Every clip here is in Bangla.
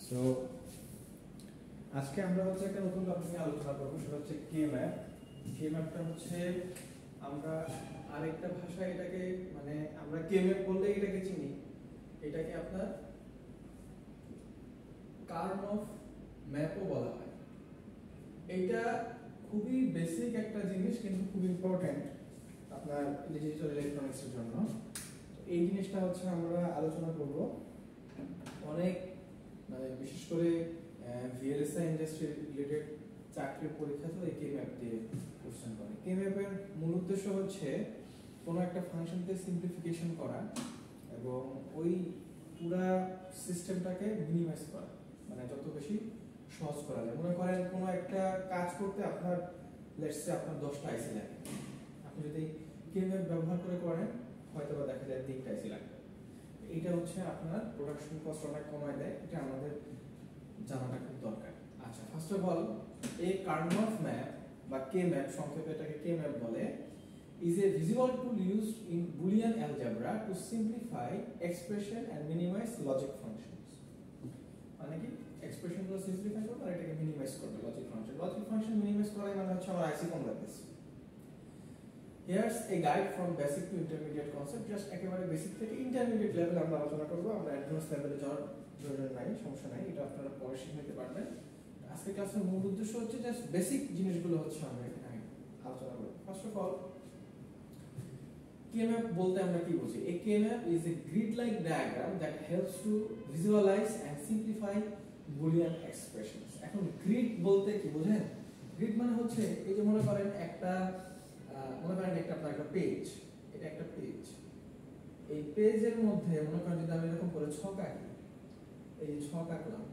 সো আজকে আমরা হচ্ছে একটা নতুন টপিক নিয়ে আলোচনা করবো, সেটা হচ্ছে কে ম্যাপ। কে ম্যাপটা হচ্ছে আমরা আরেকটা ভাষায় এটাকে মানে আমরা কে ম্যাপ বললে এটাকে চিনি, এটাকে আপনার কার্নফ ম্যাপও বলা হয়। এইটা খুবই বেসিক একটা জিনিস কিন্তু খুব ইম্পর্টেন্ট আপনার ডিজিটাল ইলেকট্রনিক্সের জন্য। এই জিনিসটা হচ্ছে আমরা আলোচনা করব অনেক মানে বিশেষ করে ভিএলএসআই ইন্ডাস্ট্রি রিলেটেড চাকরির পরীক্ষা তো এই কে ম্যাপ দিয়ে কোশ্চেন করে। কে ম্যাপের মূল উদ্দেশ্য হচ্ছে কোনো একটা ফাংশনকে সিম্পলিফিকেশন করা এবং ওই পুরা সিস্টেমটাকে মিনিমাইজ করা, মানে যত বেশি সহজ করা যায়। মনে করেন কোনো একটা কাজ করতে আপনার লেটস সে আপনার 10টা আইসি লাগে, আপনি যদি কে ম্যাপ ব্যবহার করে করেন হয়তো বা দেখা যায় 3টা আইসি লাগবে। এটা হচ্ছে আপনার প্রোডাকশন কস্ট অনেক কমায় দেয়, এটা আমাদের জানাটা খুব দরকার। আচ্ছা, ফার্স্ট অফ অল এই কার্নফ ম্যাপ বা কে ম্যাপ, সংক্ষেপে এটাকে কে ম্যাপ বলে, is a visual tool used in Boolean algebra to simplify expression and minimize logic functions. মানে কি এক্সপ্রেশন গুলো সিম্পলিফাই করবে আর এটাকে মিনিমাইজ করবে logic function. Logic function minimise করাই মানে হচ্ছে আমার আইসি কম লাগতেছে। Here's a guide from basic to intermediate concept. Just একেবারে বেসিক থেকে ইন্টারমিডিয়েট লেভেল আমরা আলোচনা করব। আমরা অ্যাডভান্স লেভেলে যাওয়ার প্রয়োজন নাই, সমস্যা নাই, এটা আপনারা পরে শিখে নিতে পারবেন। আজকে ক্লাসের মূল উদ্দেশ্য হচ্ছে জাস্ট বেসিক জিনিসগুলো হচ্ছে আমরা এখানে আলোচনা করব। First of all K map বলতে আমরা কি বুঝি? A K map is a grid-like diagram that helps to visualize and simplify Boolean expressions. এখন গ্রিড বলতে কি বোঝেন? গ্রিড মানে হচ্ছে এই যে মনে করেন একটা আপনার একটা পেজ, এটা একটা পেজ। এই পেজের মধ্যে মনে করেন যদি আমি এরকম করে ছক আঁকি, এই যে ছক আঁকলাম,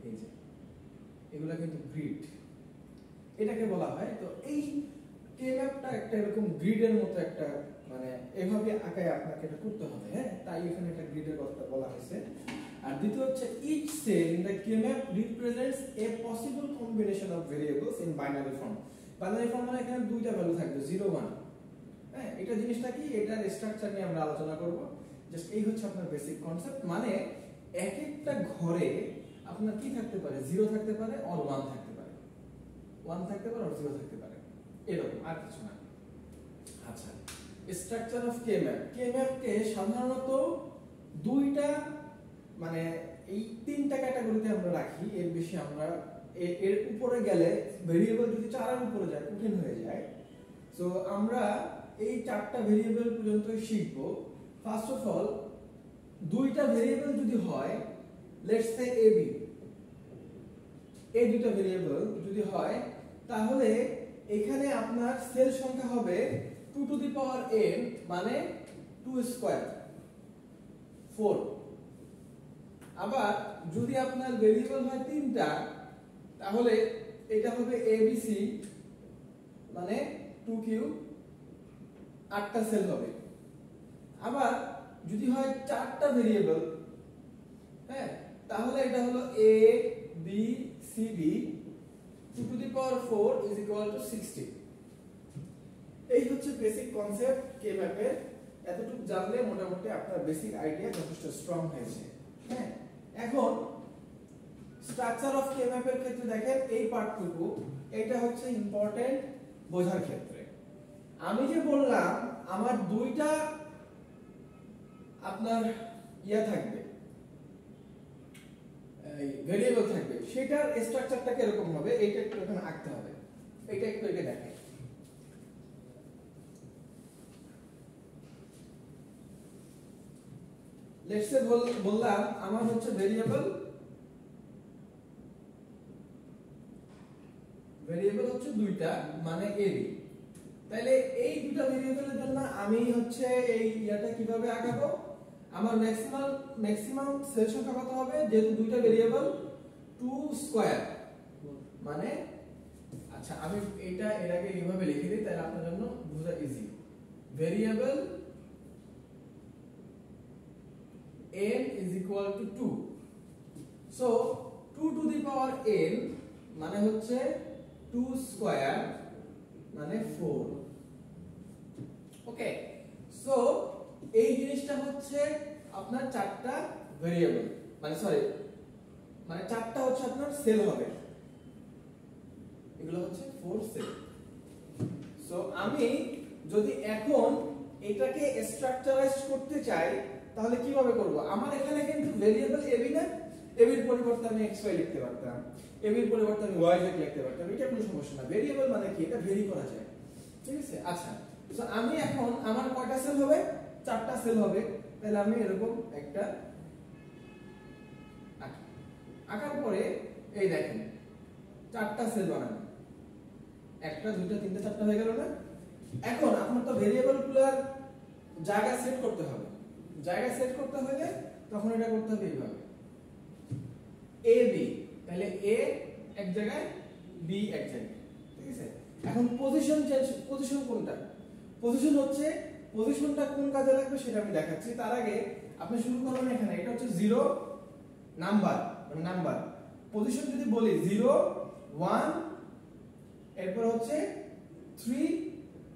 এই যে এগুলা কিন্তু গ্রিড, এটাকে বলা হয়। তো এই কে ম্যাপটা একটা এরকম গ্রিডের মতো একটা মানে এভাবে আঁকায় আপনাকে এটা করতে হবে, হ্যাঁ, তাই এখানে একটা গ্রিডের কথা বলা হয়েছে। আর দ্বিতীয় হচ্ছে each cell in the K map represents a possible combination of variables in binary form. Binary form মানে এখানে দুইটা ভ্যালু থাকবে 0 1, হ্যাঁ। এটা জিনিসটা কি, এটার স্ট্রাকচার নিয়ে আমরা আলোচনা করব। জাস্ট এই হচ্ছে আপনার বেসিক কনসেপ্ট। মানে এক একটা ঘরে আপনার কি থাকতে পারে, 0 থাকতে পারে অর 1 থাকতে পারে, 1 থাকতে পারে অর 0 থাকতে পারে, এরকম, আর কিছু না। আচ্ছা, স্ট্রাকচার অফ কে ম্যাপ। কে ম্যাপকে সাধারণত দুইটা মানে এই 3টা ক্যাটাগরিতে আমরা রাখি, এর বেশি আমরা এর উপরে গেলে ভেরিয়েবল যদি 4 এর উপরে যায় কঠিন হয়ে যায়। সো আমরা এই 4টা ভেরিয়েবল পর্যন্ত শিখব। ফার্স্ট অফ অল দুইটা ভেরিয়েবল যদি হয়, লেটস সে এ বি, এই দুটো ভেরিয়েবল যদি হয় তাহলে এখানে আপনার সেল সংখ্যা হবে 2 টু দি পাওয়ার n মানে 2 স্কয়ার 4। আবার যদি আপনার ভেরিয়েবল হয় 3টা তাহলে এটা হবে abc মানে 2 কিউব, 8টা সেল হবে। আবার যদি হয় 4টা ভেরিয়েবল, হ্যাঁ, তাহলে এটা হলো a b c d 2 to the power 4 is equal two 60। এই হচ্ছে বেসিক কনসেপ্ট কে ম্যাপের। এতটুকু জানলে মোটামুটি আপনার বেসিক আইডিয়া যথেষ্ট স্ট্রং হয়েছে, হ্যাঁ। এখন স্ট্রাকচার অফ কে ম্যাপের ক্ষেত্রে দেখেন এই পার্টটুকু, এটা হচ্ছে ইম্পর্টেন্ট বোঝার ক্ষেত্রে। আমি যে বললাম আমার দুইটা আপনার থাকবে, এই ভেরিয়েবল থাকবে, সেটার স্ট্রাকচারটা কি এরকম হবে, এইটা একটু এখানে আঁকতে হবে। এটা একটু এটা দেখেন। লেটস সে বললাম আমার হচ্ছে ভেরিয়েবল হচ্ছে দুইটা মানে a b। তাহলে এই দুটো ভেরিয়েবলের জন্য আমি হচ্ছে এই ইয়াটা কিভাবে আঁকাবো, আমার ম্যাক্সিমাম সেল সংখ্যা কত হবে, যেহেতু দুইটা ভেরিয়েবল 2 স্কয়ার মানে, আচ্ছা আমি এটা এর আগে এইভাবে লিখে দিই তাহলে আপনার জন্য বোঝা easy. Variable n is equal to 2, so 2 to the power n মানে হচ্ছে 2 স্কয়ার মানে 4। ওকে, সো এই জিনিসটা হচ্ছে আপনার 4টা ভেরিয়েবল, মানে সরি মানে চারটা হচ্ছে আপনার সেল হবে, এগুলো হচ্ছে 4 সেল। সো আমি যদি এখন এটাকে স্ট্রাকচারাইজ করতে চাই তাহলে কিভাবে করব? আমার এখানে কিন্তু ভেরিয়েবল এবি না, এবি এর পরিবর্তে আমি xy লিখতে পারতাম, এবি এর পরিবর্তে আমি yz লিখতে পারতাম, এটা কোনো সমস্যা না। ভেরিয়েবল মানে কি, এটা ভেরি করা যায়, ঠিক আছে? আচ্ছা, সো আমি এখন আমার কয়টা সেল হবে? চারটা সেল হবে। তাহলে আমি এরকম একটা আঁকার পরে এই দেখেন চারটা সেল বানাবো, একটা দুইটা তিনটা চারটা হয়ে গেল না? এখন আপনার তো ভেরিয়েবল গুলোর জায়গা সেট করতে হবে, জায়গা সেট করতে হলে তখন এটা করতে হবে এইভাবে এ বি, তাহলে এ এক জায়গায় বি এক জায়গায়, ঠিক আছে? এখন পজিশন চেঞ্জ, পজিশন কোনটা? পজিশন হচ্ছে, পজিশনটা কোন কাজে লাগবে সেটা আমি দেখাচ্ছি। তার আগে আপনি শুরু করবেন এখানে, এটা হচ্ছে 0 নাম্বার, মানে নাম্বার পজিশন যদি বলি 0 1 এরপর হচ্ছে 3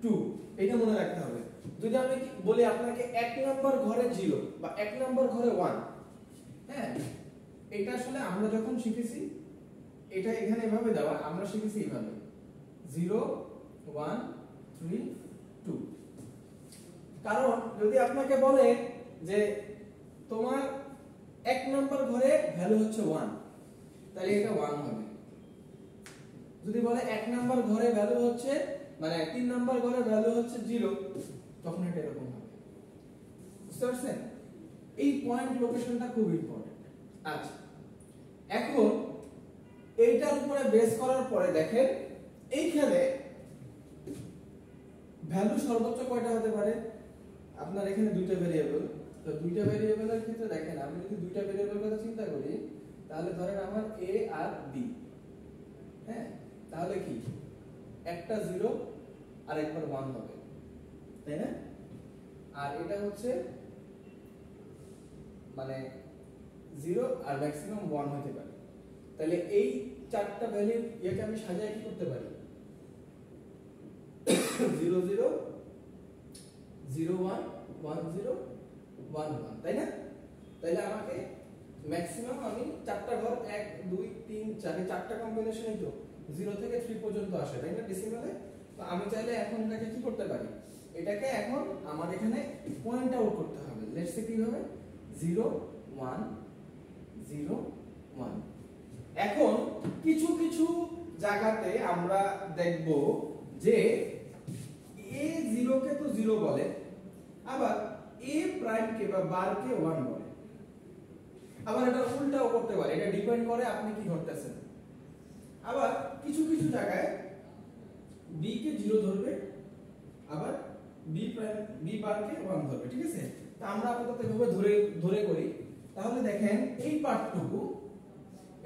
2, এটা মনে রাখতে হবে। যদি আমি বলি আপনাকে 1 নাম্বার ঘরে 0 বা 1 নাম্বার ঘরে 1, হ্যাঁ, এটা আসলে আমরা যখন শিখেছি এটা এখানে এভাবে দেওয়া, আমরা শিখেছি এইভাবে 0 1 3 2। কারণ যদি আপনাকে বলে যে তোমার 1 নাম্বার ঘরে ভ্যালু হচ্ছে 1, তাহলে এটা 1 হবে। যদি বলে 1 নাম্বার ঘরে ভ্যালু হচ্ছে, মানে 3 নাম্বার ঘরে ভ্যালু হচ্ছে 0, তখন এটা এরকম হবে। বুঝতে পারছেন? এই পয়েন্ট লোকেশনটা খুব ইম্পর্টেন্ট। আচ্ছা, এখন এইটার উপরে বেস করার পরে দেখেন এইখানে ভ্যালু সর্বোচ্চ কয়টা হতে পারে? আপনার এখানে দুইটা ভেরিয়েবল, তো দুইটা ভেরিয়েবলের ক্ষেত্রে দেখেন আমি যদি দুইটা ভেরিয়েবলের কথা চিন্তা করি, তাহলে ধরেন আমার a আর b, হ্যাঁ, তাহলে কি একটা 0 আর একবার 1 হবে, তাই না? আর এটা হচ্ছে মানে 0 আর ম্যাক্সিমাম 1 হতে পারে। তাহলে এই চারটা ভ্যালুর এটাকে আমি সাজায় কি করতে পারি? 0 0 0 1 1 0 1 1, তাই না? তাহলে আমাকে ম্যাক্সিমাম আমি চারটা ঘর 1 2 3 4 চারটা কম্বিনেশনই তো 0 থেকে 3 পর্যন্ত আসে, তাই না ডেসিমালে? তো আমি চাইলে এখন এটাকে কি করতে পারি? এটাকে এখন আমার এখানে পয়েন্ট আউট করতে হবে। লেটস সে কিভাবে? 0 1 0 1। এখন কিছু কিছু জায়গাতে আমরা দেখব যে a0 কে তো 0 বলে, আবার a প্রাইম কে বা বার কে 1 বলে। আবার এটা উল্টাও করতে পারে, এটা ডিপেন্ড করে আপনি কি ধরতেছেন। আবার কিছু কিছু জায়গায় b কে 0 ধরবে, আবার b প্রাইম b বার কে 1 ধরবে, ঠিক আছে? তো আমরা আপাতত এভাবে ধরে ধরে করি। তাহলে দেখেন এই পার্টটুকু,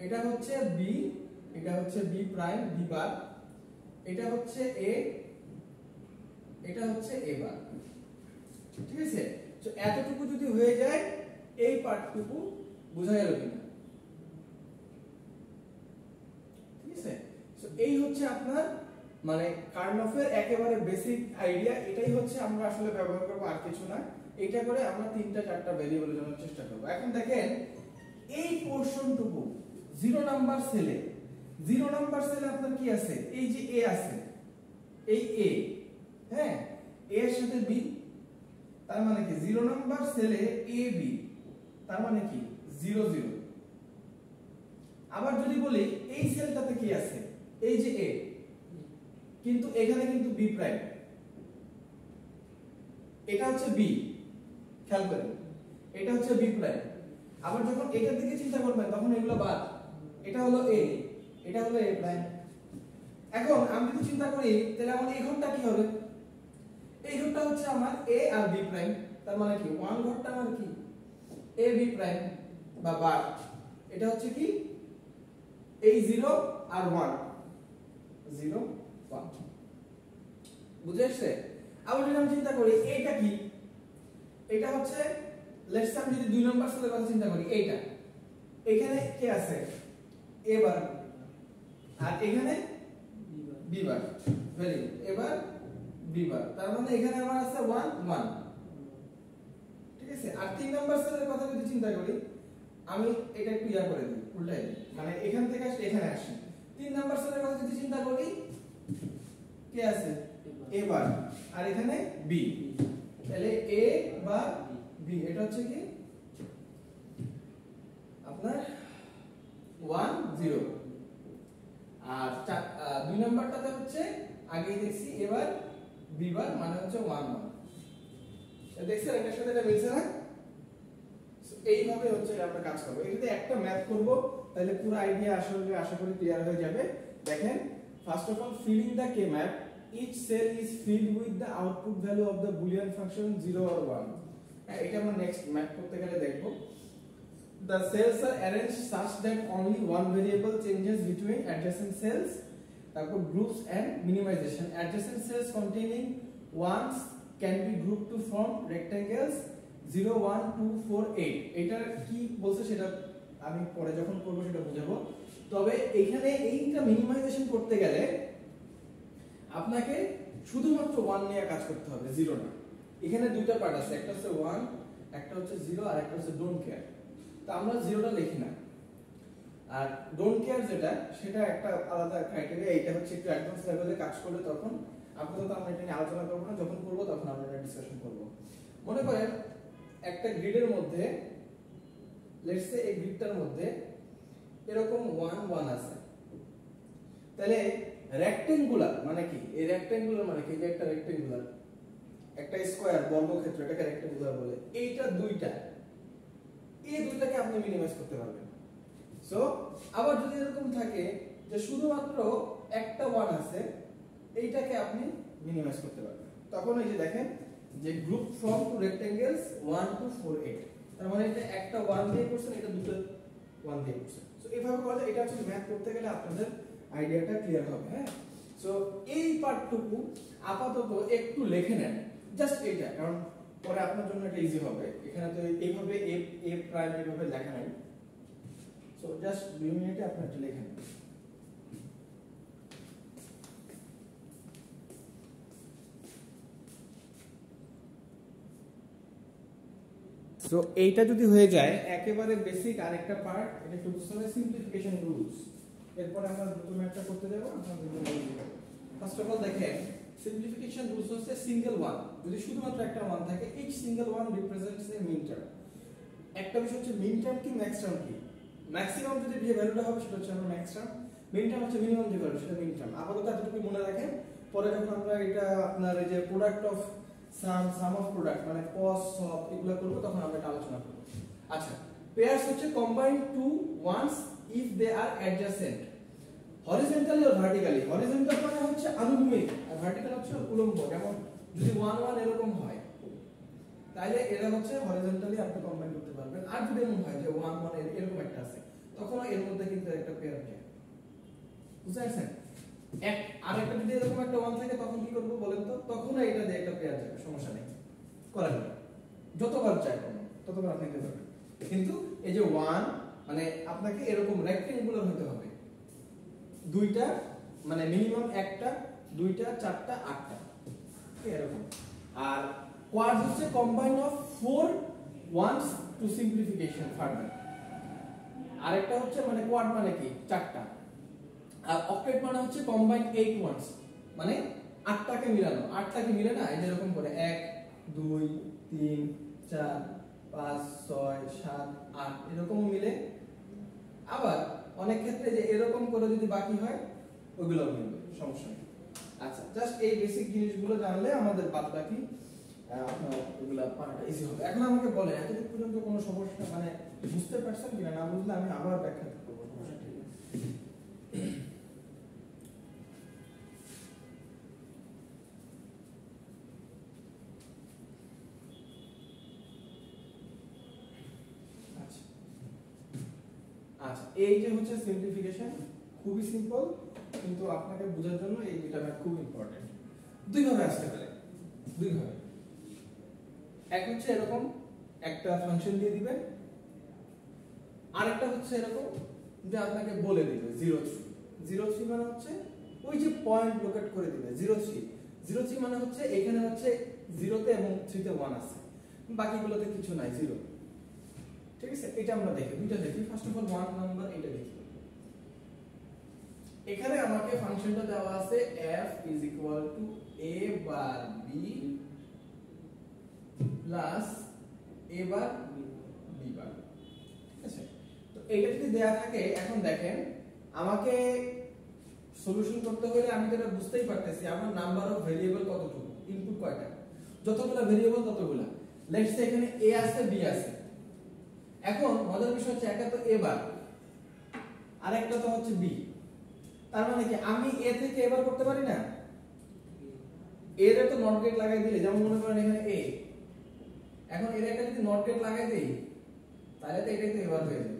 এটা হচ্ছে b, এটা হচ্ছে b প্রাইম b বার, এটা হচ্ছে a, এটা হচ্ছে a বার, ঠিক আছে? তো এতটুকু যদি হয়ে যায় এই পার্টটুকু বোঝা গেল কিনা? ঠিক আছে? সো এই হচ্ছে আপনার মানে কার্নফের একেবারে বেসিক আইডিয়া। এটাই হচ্ছে আমরা আসলে ব্যবহার করব, আর কিছু না। এটা করে আমরা তিনটা চারটা ভেরিয়েবলের জন্য চেষ্টা করব। এখন দেখেন এই পোরশনটুকু 0 নাম্বার সেলে, 0 নাম্বার সেলে আপনার কি আছে? এই যে a আছে, এই a, হ্যাঁ, a এর সাথে b, তার মানে কি 0 নাম্বার সেলে a b, তার মানে কি 0 0। আবার যদি বলি এই সেলটাতে কি আছে? এই যে a, কিন্তু এখানে কিন্তু b প্রাইম, এটা হচ্ছে b, খেয়াল করেন এটা হচ্ছে b প্রাইম। আবার যখন এটার দিকে চিন্তা করবেন তখন এগুলো বাদ, এটা হলো a, এটা হলো a প্রাইম। এখন আমি যদি চিন্তা করি তাহলে আমার এই ঘরটা কি হবে? এই ঘরটা হচ্ছে আমার a আর b প্রাইম, তার মানে কি 1 ঘরটা আমার কি a b প্রাইম বা বার, এটা হচ্ছে কি এই 0 আর 1 0 1, বুঝে আসছে? আবার যদি আমি চিন্তা করি এইটা কি, এটা হচ্ছে লেটস আমি যদি 2 নাম্বার সেলের কথা চিন্তা করি, এইটা এখানে কি আছে? a বার, আর এখানে b বার, ভেরি গুড, এবার b বার, তার মানে এখানে আমার আছে 1 1, ঠিক আছে? আর 3 নাম্বার সেলের কথা যদি চিন্তা করি, আমি এটা একটু ইয়া করে দিই, উল্টাই দিই, মানে এখান থেকে আসলে এখানে আসি। 3 নাম্বার সেলের কথা যদি চিন্তা করি, কে আছে? এ বার, আর এখানে বি, তাহলে এ বা বি, এটা হচ্ছে কি আপনার 1 0, আর 2 নাম্বারটাতে হচ্ছে আগেই দেখছি এবার বি বার, মানে হচ্ছে 1 1। দেখছেন এটার সাথে এটা মিলছে না? এইভাবে হচ্ছে আমরা কাজ করব। এটাতে একটা ম্যাথ করব, তাহলে পুরো আইডিয়া আসলে আশা করি ক্লিয়ার হয়ে যাবে। দেখেন, first of all filling the K map, each cell is filled with the output value of the boolean function 0 or 1. এটা আমরা নেক্সট ম্যাপ করতে গেলে দেখব। The cells are arranged such that only one variable changes between adjacent cells. তারপর groups and minimization. Adjacent cells containing ones can be grouped to form rectangles 0 1 2 4 8. এটা কি বলছে সেটা আমি পরে যখন করব সেটা বুঝাবো। তবে এখানে এইটা মিনিমাইজেশন করতে গেলে আপনাকে শুধুমাত্র 1 নিয়ে কাজ করতে হবে, 0 না। এখানে দুটো পার্ট আছে, একটা হচ্ছে 1, একটা হচ্ছে 0, আর একটা হচ্ছে ডোন্ট কেয়ার। তো আমরা 0টা লিখি না, আর ডোন্ট কেয়ার যেটা সেটা একটা আলাদা ক্রাইটেরিয়া। এটা হচ্ছে একটু অ্যাডভান্স লেভেলে কাজ করলে তখন আপাতত আমরা এটা নিয়ে আলোচনা করব না, যখন করব তখন আমরা এটা ডিসকাশন করব। মনে করেন একটা গ্রিডের মধ্যে, লেটস সে এই গ্রিডটার মধ্যে এরকম 1 1 আছে, তাহলে রেক্টেঙ্গুলার মানে কি? এই রেক্টেঙ্গুলার মানে কি? যে একটা রেক্টেঙ্গুলার, একটা স্কয়ার বর্গক্ষেত্র, এটাকে রেক্টেঙ্গুলার বলে। এইটা দুইটা, এই দুইটাকে আপনি মিনিমাইজ করতে পারবেন। সো আবার যদি এরকম থাকে যে শুধুমাত্র একটা 1 আছে, এইটাকে আপনি মিনিমাইজ করতে পারবেন। তখন এই যে দেখেন যে গ্রুপ ফ্রম টু রেক্টেঙ্গেলস 1 2 4 8, তার মানে এটা একটা 1 দিয়ে করছেন, এটা দুটো 1 দিয়ে করছেন। সো এইভাবে করলে এটা হচ্ছে ম্যাথ করতে গেলে আপনাদের আইডিয়াটা ক্লিয়ার হবে। হ্যাঁ, সো এই পার্টটুকু আপাতত একটু লিখে নেন, জাস্ট এইটা, কারণ পরে আপনার জন্য এটা ইজি হবে। এখানে তো এইভাবে এ প্রাইম এইভাবে লেখা নাই। সো জাস্ট 2 মিনিটে আপনি এটা লিখে নেন। সো এইটা যদি হয়ে যায়, একেবারে বেসিক আরেকটা পার্ট, এটা একটু বুঝতে হবে, সিম্পলিফিকেশন রুলস। এরপর আমরা দুটো ম্যাথটা করতে যাব। ফার্স্ট অফ অল দেখেন, সিম্পলিফিকেশন রুলস হচ্ছে সিঙ্গেল ওয়ান, যদি শুধুমাত্র একটা ওয়ান থাকে, each single one represents a mean term. একটা বিষয় হচ্ছে মিন টার্ম কি, ম্যাক্স টার্ম কি। ম্যাক্সিমাম যদি যে ভ্যালুটা হবে সেটা হচ্ছে আমার ম্যাক্স টার্ম, মিন টার্ম হচ্ছে মিনিমাম যে ভ্যালু সেটা মিন টার্ম। আপাতত এতটুকু মনে রাখেন, পরে যখন আমরা এটা আপনার এই যে product of some of product মানে কস সব এগুলা করব, তখন আমরা এটা আলোচনা করব। আচ্ছা, পেয়ারস হচ্ছে combine two ones if they are adjacent, horizontally or vertically. Horizontal মানে হচ্ছে অনুভূমিক, আর ভার্টিক্যাল হচ্ছে উল্লম্ব। যেমন যদি 1 1 এরকম হয়, তাহলে এরা হচ্ছে হরিজন্টালি আপনি কম্বাইন করতে পারবেন। আর যদি এমন হয় যে 1 1 এরকম একটা আছে, তখন এর মধ্যে কিন্তু একটা পেয়ার হয়। বুঝতে পারছেন? আর একটা যদি এরকম একটা 1 থাকে, তখন কি করব বলেন তো? তখন এটা দিয়ে একটা পেয়ার যাবে, সমস্যা নেই, করা যাবে। যতবার চাই ততবার আপনি দিতে পারবেন। কিন্তু এই যে 1 মানে আপনাকে এরকম রেক্টেঙ্গুলার হতে হবে, দুইটা মানে মিনিমাম একটা, দুইটা, চারটা, আটটা, এরকম। আর কোয়াডস হচ্ছে combine of 4 ones to simplification further. আরেকটা হচ্ছে মানে কোয়াড মানে কি, চারটা। আর অক্টেট মানে হচ্ছে কম্বাইন 8 ওয়ান্স, মানে আটটাকে মিলানো। আটটাকে মিলে না এই এরকম করে 1 2 3 4 5 6 7 8 এরকম মিলে। আবার অনেক ক্ষেত্রে যে এরকম করে যদি বাকি হয়, ওইগুলো মিলবে, সমস্যা নেই। আচ্ছা, জাস্ট এই বেসিক জিনিসগুলো জানলে আমাদের বাদ বাকি আপনার ওগুলা পারাটা ইজি হবে। এখন আমাকে বলেন, এতটুকু পর্যন্ত কোনো সমস্যা মানে বুঝতে পারছেন কিনা? না বুঝলে আমি আবার ব্যাখ্যা করব, সমস্যা ঠিক আছে। আচ্ছা, এই যে হচ্ছে সিম্পলিফিকেশন, খুবই সিম্পল, কিন্তু আপনাকে বোঝার জন্য এই দুইটা ম্যাথ খুব ইম্পর্টেন্ট। দুই ভাবে আসতে পারে, দুই ভাবে। এক হচ্ছে এরকম একটা ফাংশন দিয়ে দিবেন, আরেকটা হচ্ছে এরকম যে আপনাকে বলে দিবে 03। 03 মানে হচ্ছে ওই যে পয়েন্ট লোকেট করে দিবে 03। 03 মানে হচ্ছে এখানে হচ্ছে 0 তে এবং 3 তে 1 আছে, বাকিগুলোতে কিছু নাই, 0। ঠিক আছে, এটা আমরা দেখি, দুইটা দেখি। ফার্স্ট অফ অল 1 নাম্বার এটা দেখি। এখানে আমাকে ফাংশনটা দেওয়া আছে f is equal to a bar b plus a bar b বার। ঠিক আছে, তো এইটা যদি দেয়া থাকে, এখন দেখেন আমাকে সলিউশন করতে হলে আমি তো এটা বুঝতেই পারতেছি আমার নাম্বার অফ ভেরিয়েবল কতটুকু, ইনপুট কয়টা, যতগুলো ভেরিয়েবল ততগুলা। লেটস সে এখানে a আছে b আছে। এখন মজার বিষয় হচ্ছে একটা তো a বার আর একটা তো হচ্ছে b। তার মানে কি আমি a থেকে a বার করতে পারি না? a এর তো নট গেট লাগাই দিলে, যেমন মনে করেন এখানে a, এখন এর একটা যদি নট গেট লাগাই দেই তাহলে তো এটাই তো a বার হয়ে যাবে।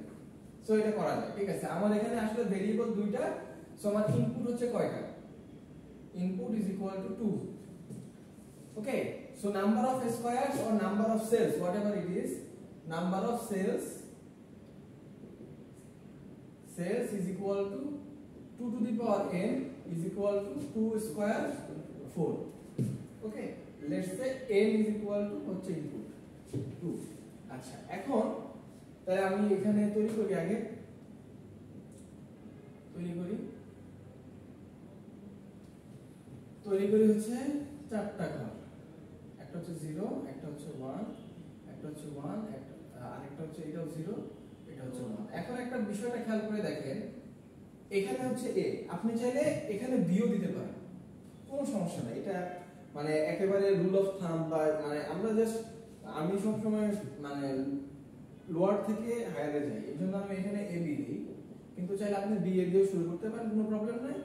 সো এটা করা যায়। ঠিক আছে, আমার এখানে আসলে ভেরিয়েবল দুইটা, সো আমার ইনপুট হচ্ছে কয়টা? Input is equal to 2। Okay, so number of squares or number of cells, whatever it is, number of cells is equal to 2 to the power n is equal to 2 square 4. Okay, let's say n is equal to হচ্ছে ইনপুট 2। আচ্ছা, এখন তাহলে আমি এখানে তৈরি করি, আগে তৈরি করি হচ্ছে চারটা ঘর। একটা হচ্ছে 0, একটা হচ্ছে 1, একটা হচ্ছে 1, আরেকটা হচ্ছে এটাও 0, এটা হচ্ছে 1। এখন একটা বিষয়টা খেয়াল করে দেখেন, এখানে হচ্ছে a, আপনি চাইলে এখানে b ও দিতে পারেন, কোনো সমস্যা নাই। এটা মানে একেবারে রুল অফ থাম্ব, বা মানে আমরা জাস্ট, আমি সব সময় মানে লোয়ার থেকে হায়ারে যাই, এজন্য আমি এখানে a b দিই, কিন্তু চাইলে আপনি b এ দিয়ে শুরু করতে পারেন, কোনো প্রবলেম নাই।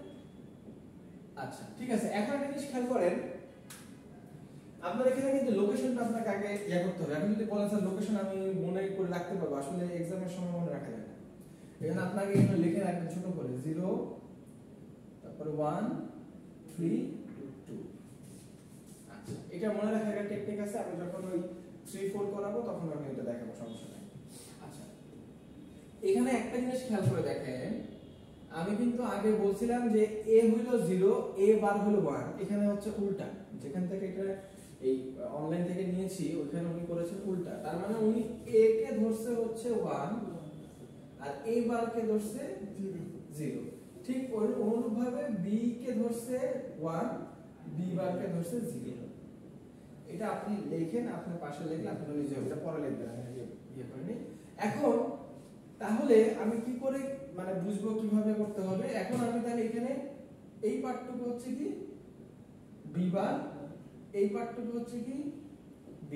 আচ্ছা, ঠিক আছে, এখন একটা জিনিস খেয়াল করেন, আপনার এখানে কিন্তু লোকেশনটা আপনাকে আগে ইয়া করতে হবে। আপনি যদি বলেন স্যার লোকেশন আমি মনে করে রাখতে পারবো, আসলে এক্সামের সময় মনে রাখা যায় না। এখানে আপনাকে এখানে লিখে রাখবেন ছোট করে 0, তারপরে 1, 3, 2। আচ্ছা, এটা মনে রাখার একটা টেকনিক আছে, আমি যখন ওই 3, 4 করাবো তখন আমি এটা দেখাবো, সমস্যা নাই। আচ্ছা, এখানে একটা জিনিস খেয়াল করে দেখেন, আমি কিন্তু আগে বলছিলাম যে a হলো 0, a বার হলো 1, এখানে হচ্ছে উল্টা। যেখান থেকে এটা এই অনলাইন থেকে নিয়েছি ওখানে উনি করেছেন উল্টা। তার মানে উনি a কে ধরছে হচ্ছে 1 আর a বার কে ধরছে 0। ঠিক ওই অনুরূপভাবে b কে ধরছে 1, b বার কে ধরছে 0। এটা আপনি লেখেন, আপনার পাশে লিখলে আপনি নিজে এটা পরে লিখবেন, আমি ইয়ে করিনি। এখন তাহলে আমি কি করে মানে বুঝবো কিভাবে করতে হবে? এখন আমি তাহলে এখানে এই পার্টটুকু হচ্ছে কি b বার, এই পার্টটুকু হচ্ছে কি b,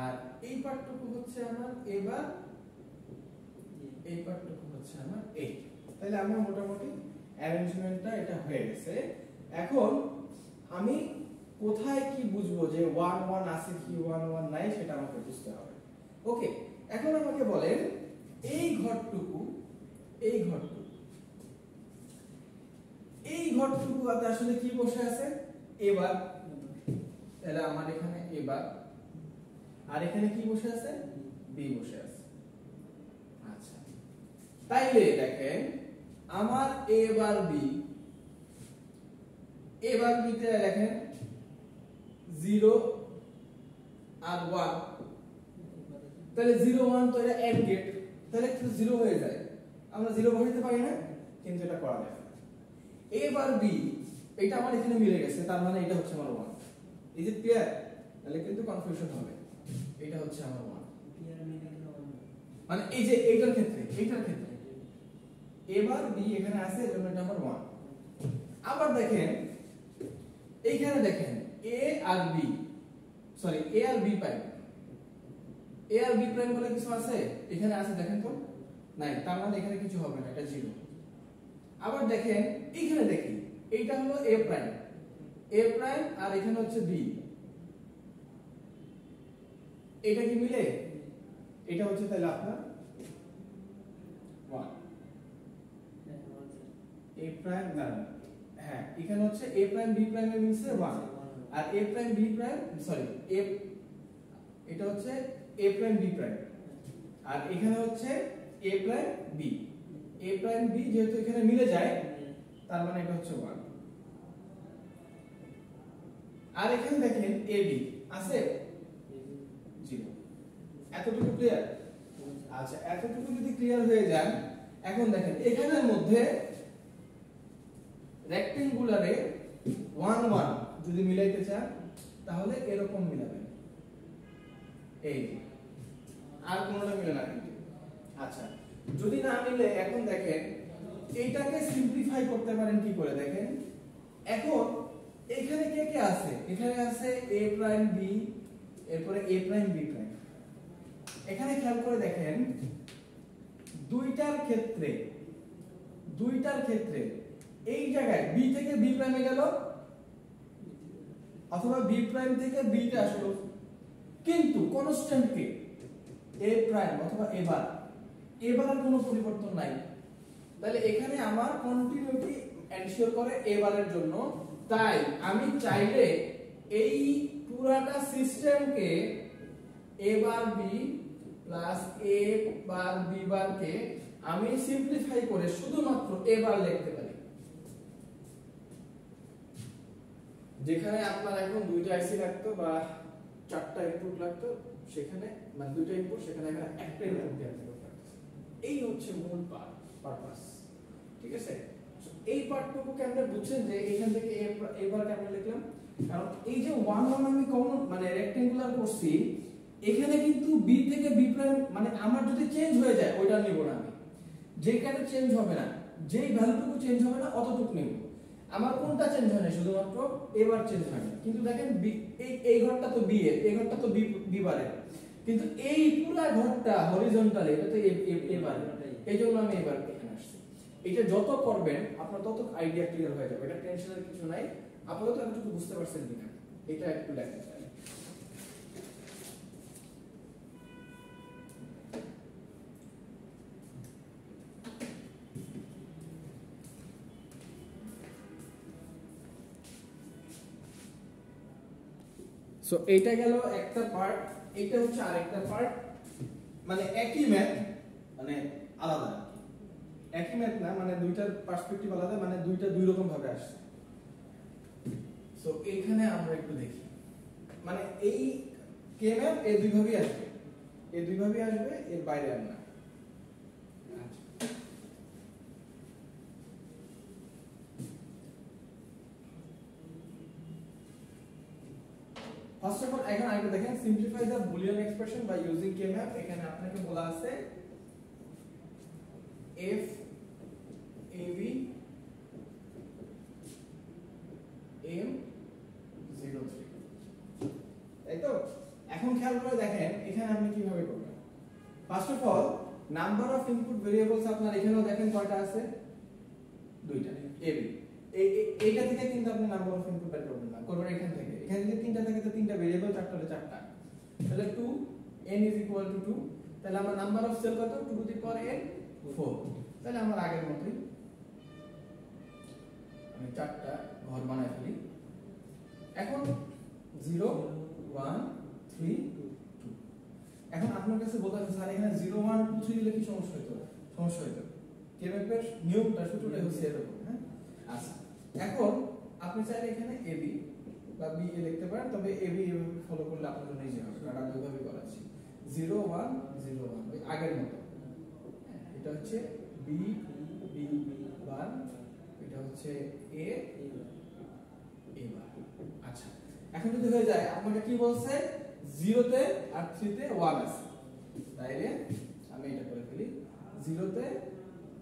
আর এই পার্টটুকু হচ্ছে আমার a বার, এই পার্টটুকু হচ্ছে আমার a। তাহলে আমার মোটামুটি অ্যারেঞ্জমেন্টটা এটা হয়ে গেছে। এখন আমি কোথায় কি বুঝবো যে 1 1 আছে কি 1 1 নাই, সেটা আমাকে বুঝতে হবে। ওকে, এখন আমাকে বলেন এই ঘরটুকু আসলে কি বসে আছে? এবার তাহলে আমার এখানে এবার, আর এখানে কি বসে আছে? b বসে আছে। আচ্ছা, তাইলে দেখেন আমার a bar b, a bar b তে দেখেন 0 আর 1, তাহলে 0 1 তো এটা এন্ড গেট, তাহলে একটু 0 হয়ে যায়, আমরা 0 বসাইতে পারি না, কিন্তু এটা করা যায়। a বার b এটা আমার এখানে মিলে গেছে, তার মানে এটা হচ্ছে আমার 1। Is it clear? তাহলে কিন্তু কনফিউশন হবে, এটা হচ্ছে আমার 1। মানে এই যে এইটার ক্ষেত্রে a বার b এখানে আছে, এজন্য এটা আমার 1। আবার দেখেন এইখানে দেখেন a আর b, সরি a আর b প্রাইম, a আর b প্রাইম বলে কিছু আছে এখানে? আছে দেখেন তো, নাই, তার মানে এখানে কিছু হবে না, এটা 0। আবার দেখেন এইখানে দেখি এইটা হলো a প্রাইম আর এখানে হচ্ছে b, এটা কি মিলে? এটা হচ্ছে তাহলে আপনার 1 a প্রাইম না, হ্যাঁ এখানে হচ্ছে a প্রাইম b প্রাইম এর মিলছে 1, আর a prime b prime, sorry এটা হচ্ছে a প্রাইম b প্রাইম, আর এখানে হচ্ছে a prime b, a prime b যেহেতু এখানে মিলে যায়, তার মানে এটা হচ্ছে 1। আর এখানে দেখেন ab আছে 0। এতটুকু ক্লিয়ার? আচ্ছা এতটুকু যদি ক্লিয়ার হয়ে যায়, এখন দেখেন এখানের মধ্যে রেক্টেঙ্গুলারে 1 1 যদি মিলাইতে চান তাহলে এরকম মিলাবেন, এই আর কোনটা মিলে না কিন্তু। আচ্ছা যদি না মিলে এখন দেখেন এইটাকে সিম্পলিফাই করতে পারেন কি করে দেখেন, এখন এখানে কে কে আছে, এখানে আছে a প্রাইম b, এরপরে a প্রাইম b প্রাইম। এখানে খেয়াল করে দেখেন দুইটার ক্ষেত্রে এই জায়গায় b থেকে b প্রাইমে গেল অথবা b প্রাইম থেকে b তে আসলো, কিন্তু কনস্ট্যান্ট কে a প্রাইম অথবা এবার আর কোনো পরিবর্তন নাই। তাহলে এখানে আমার কন্টিনিউটি এনশিওর করে এবারের জন্য। তাই আমি চাইলে এই পুরাটা সিস্টেমকে a bar b plus a bar b বার কে আমি সিম্পলিফাই করে শুধুমাত্র a বার লিখতে পারি। যেখানে আপনার এখন দুইটা আইসি লাগতো বা চারটা ইনপুট লাগতো, সেখানে মানে দুইটা ইনপুট, সেখানে এখন একটা ইনপুট দিয়ে আপনি করতে পারতেছেন। এই হচ্ছে মূল পারপাস, ঠিক আছে? এই পার্টটুকু কেমনে বুঝছেন যে এখান থেকে এবার কেমনে লিখলাম, কারণ এই যে 1 1 আমি কমন মানে রেক্টেঙ্গুলার করছি, এখানে কিন্তু b থেকে b প্রাইম মানে আমার যদি চেঞ্জ হয়ে যায় ওইটা নিব না আমি, যেখানে চেঞ্জ হবে না, যেই ভ্যালুটুকু চেঞ্জ হবে না অতটুকু নেব। আমার কোনটা চেঞ্জ হয় না, শুধুমাত্র এবার চেঞ্জ হয় না। কিন্তু দেখেন এই ঘরটা তো b এর, এই ঘরটা তো b বারের, কিন্তু এই পুরো ঘরটা হরিজন্টাল, এটা তো a বার, এইজন্য আমি এবার এখানে আসছি। এটা যত করবেন আপনার তত আইডিয়া ক্লিয়ার হয়ে যাবে, এটা টেনশনের কিছু নাই। আপাতত একটু বুঝতে পারছেন কিনা এটা একটু লেখা যায়। সো এইটা গেল একটা পার্ট, এইটা হচ্ছে আরেকটা পার্ট, মানে একই ম্যাথ মানে আলাদা, একই ম্যাথ না মানে দুইটার পার্সপেক্টিভ আলাদা, মানে দুইটা দুই রকম ভাবে আসছে। সো এইখানে আমরা একটু দেখি, মানে এই কে ম্যাথ এই দুই ভাবেই আসবে, এই দুই ভাবেই আসবে, এর বাইরে আর না। ফার্স্ট অফ অল এখানে আরেকটা দেখেন, simplify the Boolean expression by using K map. এখানে আপনাকে বলা আছে f ab m 03, তাই তো? এখন খেয়াল করে দেখেন এখানে আপনি কিভাবে করবেন। First of all number of input variables আপনার এখানেও দেখেন কয়টা আছে, দুইটা, ab। এইটা থেকে কিন্তু আপনি নাম্বার অফ ইনপুট বের করবেন না, করবেন এখান থেকে। এখানে যদি তিনটা থাকে তো তিনটা ভেরিয়েবল, চারটা হলে চারটা, তাহলে 2 n is equal to 2, তাহলে আমার নাম্বার অফ সেল কত, 2 to the power n 4। তাহলে আমার আগের মতই আমি চারটা ঘর বানাই ফেলি। এখন 0 1 3 2। এখন আপনার কাছে বলতে আছে স্যার এখানে 0 1 2 3 দিলে কি সমস্যা হতো? সমস্যা হতো, কে ম্যাপের নিয়মটা সূত্রটা হচ্ছে এরকম, হ্যাঁ? আচ্ছা এখন আপনি চাইলে এখানে ab বা b এ লিখতে পারেন, তবে ab এভাবে ফলো করলে আপনার জন্য ইজি হবে, কারণ আমি ওইভাবে করাচ্ছি। 0 1 0 1 ওই আগের মতো। এটা হচ্ছে b b বার, এটা হচ্ছে a a বার। আচ্ছা এখন যদি হয়ে যায়, আপনাকে কি বলছে 0 তে আর 3 তে 1 আছে, তাইলে আমি এটা করে ফেলি, 0 তে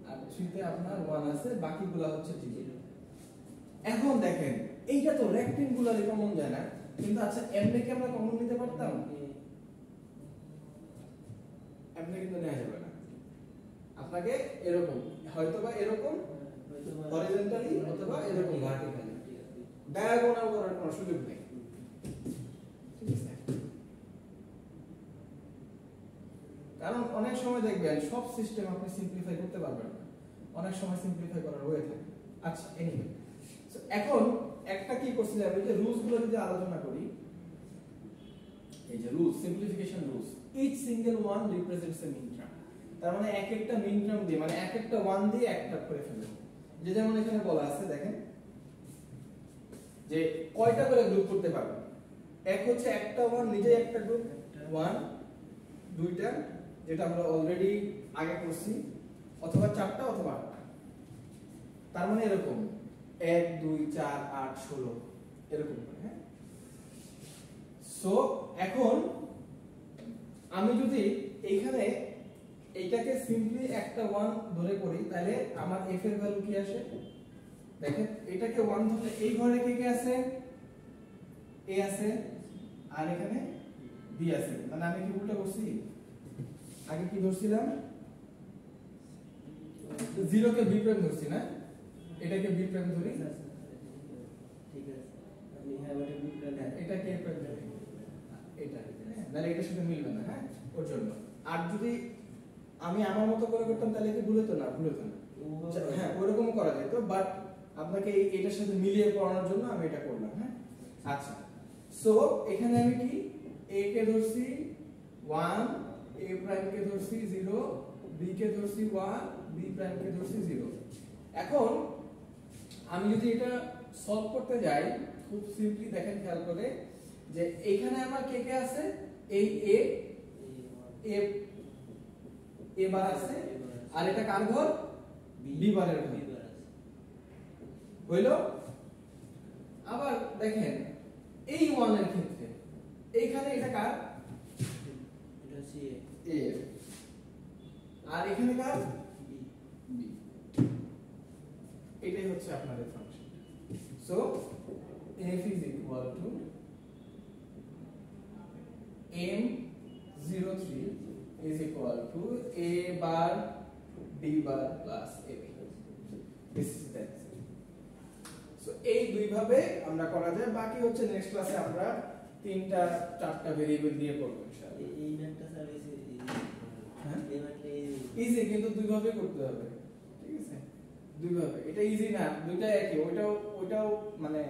আর 3 তে আপনার 1 আছে, বাকিগুলো হচ্ছে ঠিক। এখন দেখেন এইটা তো রেক্টেঙ্গুলারে কমন যায় না, কিন্তু আচ্ছা এমনি কি আমরা কমন নিতে পারতাম? এমনি কিন্তু নেওয়া যাবে না, আপনাকে এরকম হয়তোবা এরকম হরিজন্টালি অথবা এরকম ভার্টিক্যালি, ডায়াগোনাল করার কোনো সুযোগ নেই, ঠিক আছে? কারণ অনেক সময় দেখবেন সব সিস্টেম আপনি সিম্পলিফাই করতে পারবেন না, অনেক সময় সিম্পলিফাই করার ওয়ে থাকে। আচ্ছা এনিওয়ে, এখন একটা কি করছি আমি, যে রুলস গুলো যদি আলোচনা করি, এই যে rules, simplification rules, each single one represents a minterm. তার মানে এক একটা মিন টার্ম দিয়ে, মানে এক একটা ওয়ান দিয়ে একটা করে ফেলবো। যে যেমন এখানে বলা আছে দেখেন যে কয়টা করে গ্রুপ করতে পারবেন। এক হচ্ছে একটা ওয়ান নিজে একটা গ্রুপ, 1 2টা যেটা আমরা অলরেডি আগে করছি, অথবা 4টা অথবা 8টা। তার মানে এরকম 1 2 4 8 16 এরকম করে। হ্যাঁ, সো এখন আমি যদি এইখানে এইটাকে সিম্পলি একটা 1 ধরে করি, তাহলে আমার f এর ভ্যালু কি আসে? দেখেন এটাকে 1 ধরলে এই ঘরে কে আছে? a আছে, আর এখানে b আছে। মানে আমি কি উল্টা করছি? আগে কি ধরছিলাম? 0 কে b প্রাইম ধরছি না, এটাকে b প্রাইম ধরি। ঠিক আছে, আমি হ্যাঁ ওটা বি প্রাইম, এটাকে a প্রাইম ধরি, এটা নালে এটার সাথে মিলবে না। হ্যাঁ, ওর জন্য। আর যদি আমি আমার মতো করে করতাম তাহলে কি ভুল হতো না? ভুল হতো না। হ্যাঁ, ওরকম করা যেত, বাট আপনাকে এটার সাথে মিলিয়ে পড়ানোর জন্য আমি এটা করলাম। হ্যাঁ, আচ্ছা, সো এখানে আমি কি a কে ধরছি 1, a প্রাইম কে ধরছি 0, b কে ধরছি 1, b প্রাইম কে ধরছি 0। এখন আমি যদি এটা সলভ করতে যাই, খুব সিম্পলি দেখেন, খেয়াল করে যে এইখানে আমার কে কে আছে? এই a বার আছে, আর এটা কার ঘর? b বারের ঘর হইল। আবার দেখেন এই 1 এর ক্ষেত্রে এইখানে এটা কার? এটা হচ্ছে a, আর এখানে কার? b। এটাই হচ্ছে আপনাদের function. So f is equal to m03 is equal to a bar b bar plus ab. This is that. So এই দুই ভাবে আমরা করা যায়। বাকি হচ্ছে নেক্সট ক্লাসে আমরা 3টা 4টা ভেরিয়েবল দিয়ে করব ইনশাআল্লাহ। এই ম্যাথটা স্যার এসে হ্যাঁ, এই ম্যাথটা ইজি, কিন্তু দুই ভাবে করতে হবে। ঠিক আছে, দুই ভাবে। এটা ইজি না, দুইটা একই। ওইটাও মানে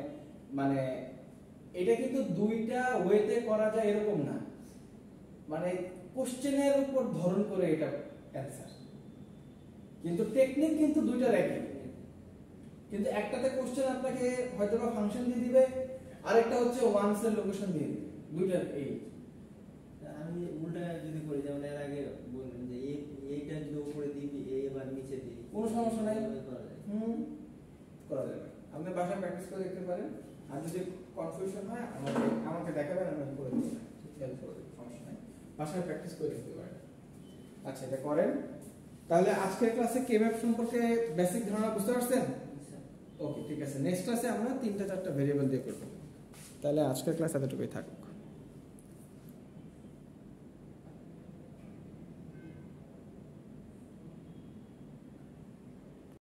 মানে এটা কিন্তু দুইটা ওয়েতে করা যায় এরকম না, মানে কোশ্চেনের উপর ধরন করে এটা অ্যানসার, কিন্তু টেকনিক কিন্তু দুইটার একই। কিন্তু একটাতে কোশ্চেন আপনাকে হয়তোবা ফাংশন দিয়ে দিবে, আরেকটা হচ্ছে ওয়ান্স এর লোকেশন দিয়ে দিবে। দুইটার এই। আমি উল্টা যদি করি, যেমন এর আগে বললেন যে এইটা যদি উপরে দিই, এবার নিচে দিই, কোনো সমস্যা নাই, করা যায়। করা যাবে। আপনি বাসায় প্র্যাকটিস করে দেখতে পারেন। আর যদি কনফিউশন হয় আমাকে দেখাবেন, আমি করে দেব, হেল্প করে দেব, সমস্যা নাই। বাসায় প্র্যাকটিস করে দেখতে পারেন। আচ্ছা, এটা করেন। তাহলে আজকের ক্লাসে কে ম্যাপ সম্পর্কে বেসিক ধারণা বুঝতে পারছেন? ওকে, ঠিক আছে। নেক্সট ক্লাসে আমরা 3টা 4টা ভেরিয়েবল দিয়ে করব। তাহলে আজকের ক্লাস এতটুকুই থাক।